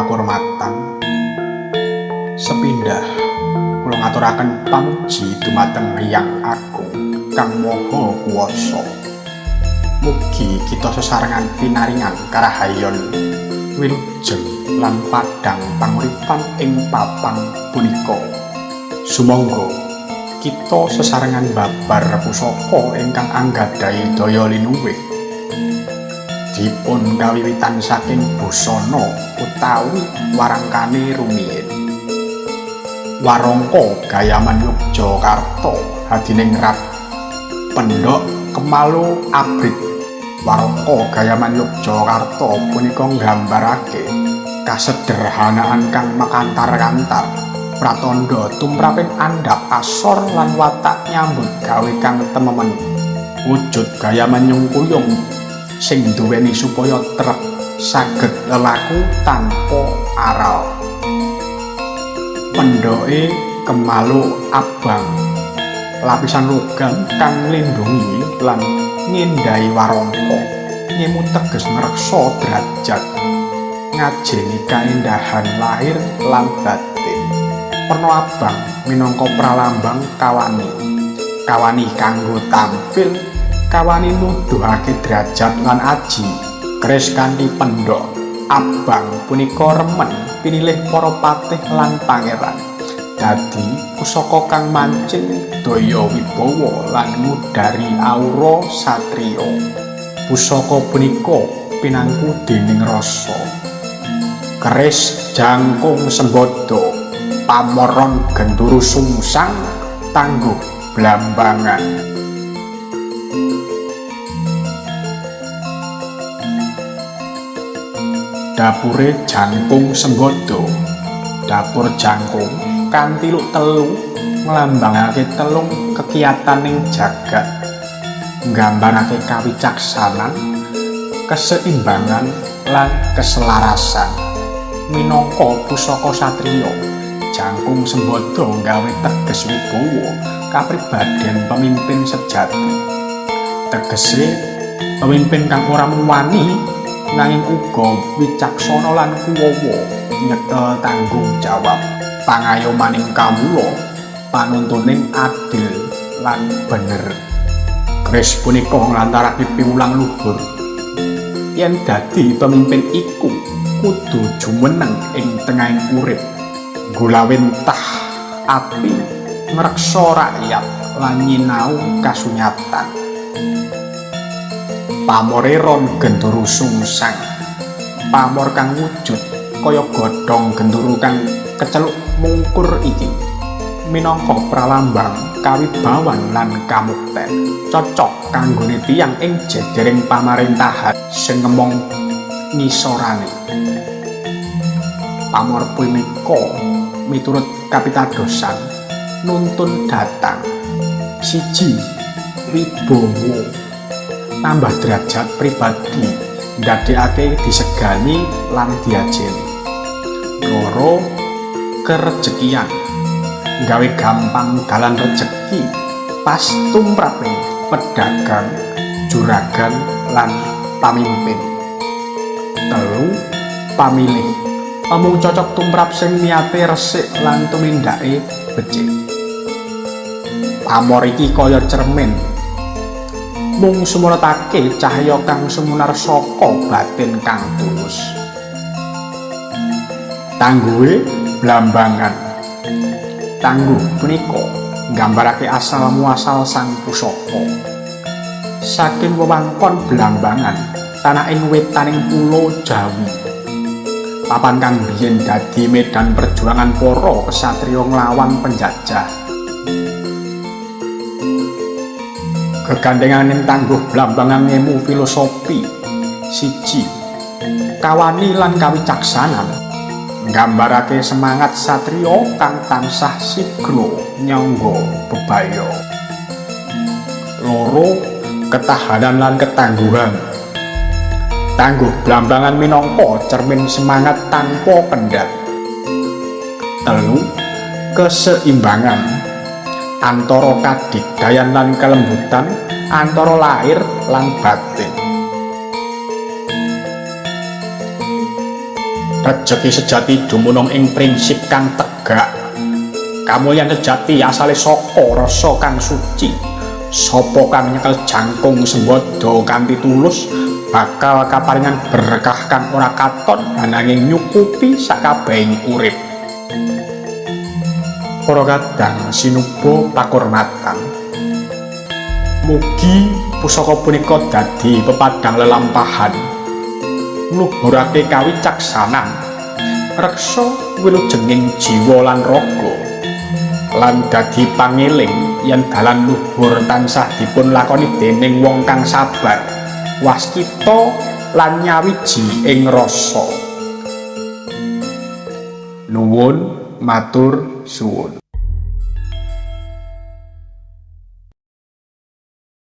pakurmatan. Sepindah kula ngaturaken pamuji dumateng Hyang Agung Kang Maha Kuwasa. Mugi kita sesarengan pinaringan karahayon wilujeng lan padhang panguripan ing papan punika. Sumangga kita sesarengan babar pusaka ingkang anggadhahi daya linuwih dipun kawiwitan saking busana utawi warangkane rumiyin. Warangka Gayaman Yogyakarta hadiningrat Pendhok Kemalu Abrit. Warangka Gayaman Yogyakarta punika nggambarake kasederhanaan kang makantar-kantar, pratandha tumraping andhap asor lan watak nyambut gawe kang tememen. Wujud Gayaman nyungkuyung sing duweni supaya trep saged lelaku tanpa aral. Pendhoke kemalu abang, lapisan logam kang nglindhungi lan ngindhahi warangka, nyemu teges ngreksa derajat, ngajeni kaendahan lahir lan batin. Werna abang minangka pralambang kawani kanggo tampil, kawani nuduhake derajat lan aji. Keris kanthi pendhok abang punika remen pinilih para patih lan pangeran dadi pusaka kang mancing daya wibawa lan ngudari aura satriya. Pusaka punika pinangku dening rasa. Keris jangkung sembada pamoron genduru sungsang tangguh blambangan. Dapure jangkung sembada. Dapur jangkung kanthi luk telu nglambangake telung kekiyataning jagat, nggambarake kawicaksanan, keseimbangan lan keselarasan. Minangka pusaka satriya, jangkung sembada nggawe teges wibawa kapribadhen pemimpin sejati. Tegese pemimpin kang ora wani nanging uga wicaksana lan kuwawa, nyekel tanggung jawab, pangayomaning kawula, panuntuning adil lan bener. Keris punika nglantarake piwulang luhur yen dadi pemimpin iku kudu jumeneng ing tengahing urip, gulawentah api, ngreksa rakyat lan nyinau kasunyatan. Pamore ron genduru sungsang, pamor kang wujud kaya godhong genduru kang keceluk mungkur iki minangka pralambang kawibawan lan kamukten, cocok kanggone tiyang ing jejering pamaréntahan sing ngemong ngisorane. Pamor punika miturut kapitadosan nuntun datang siji wibawa, tambah derajat pribadi, ndadekake disegani lan diajeni. Loro kerejekian, gawe gampang dalan rejeki pas tumraping pedagang, juragan lan pamimpin. Telu pamilih, omong cocok tumrap sing niate resik lan tumindake becik. Pamor iki kaya cermin, mung sumuratake cahya kang sumunar saka batin kang tulus. Tangguhe blambangan. Tangguh punika nggambarake asal muasal sang pusaka. Saking wewengkon Blambangan, tanah ing wetaning pulo Jawi. Papan kang biyen dadi medan perjuangan para kesatriya nglawan penjajah. Gegandenganing tangguh Blambangan ngemu filosofi siji, kawani lan kawicaksanan, nggambarake semangat satriya kang tansah sigra nyangga bebaya. Loro ketahanan lan ketangguhan. Tangguh Blambangan minangka cermin semangat tanpa kendhat. Telu keseimbangan antara kadigdayan lan kelembutan, antara lahir lan batin. Rejeki sejati dumunung ing prinsip kang tegak. Kamulyan sejati asale saka rasa kang suci. Sapa kang nyekel jangkung sembodo kanthi tulus bakal kaparingan berkah kang ora katon ananging nyukupi sakabehing urip. Para kadang sinuba pakurmatan. Mugi pusaka punika dadi pepadang lelampahan. Nuhurake kawicaksanan, reksa wilujenging jiwa lan raga, lan dadi pangeling yen dalan luhur tansah dipun lakoni dening wong kang sabar, waskita lan nyawiji ing rasa. Nuwun matur suwun.